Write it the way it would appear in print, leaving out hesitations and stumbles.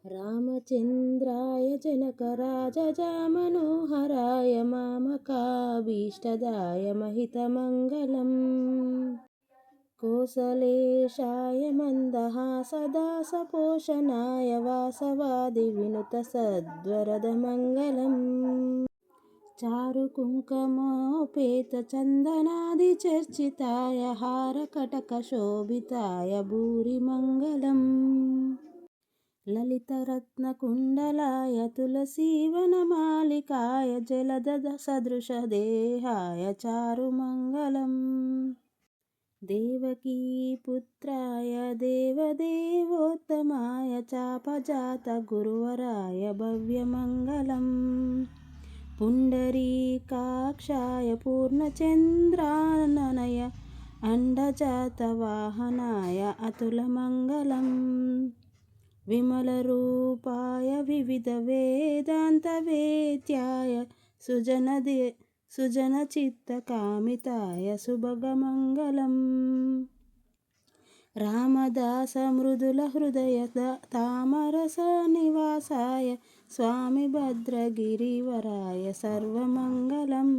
रामचन्द्राय जनकराजजामनोहराय मामकाभीष्टदाय महितमङ्गलम् कोसलेशाय मन्दहासदासपोषणाय वासवादिविनुतसद्वरदमङ्गलम् चारुकुङ्कुमोपेतचन्दनादिचर्चिताय हारकटकशोभिताय भूरिमङ्गलम् ललितरत्नकुण्डलाय तुलसीवनमालिकाय जलदसदृशदेहाय चारुमङ्गलम् देवकीपुत्राय देवदेवोत्तमाय चापजातगुरुवराय भव्यमङ्गलम् पुण्डरीकाक्षाय पूर्णचन्द्राननय अण्डजातवाहनाय अतुलमङ्गलम् विमलरूपाय विविधवेदान्तवेद्याय सुजनचित्तकामिताय सुभगमङ्गलम् रामदासमृदुलहृदय तामरसनिवासाय स्वामिभद्रगिरिवराय सर्वमङ्गलम्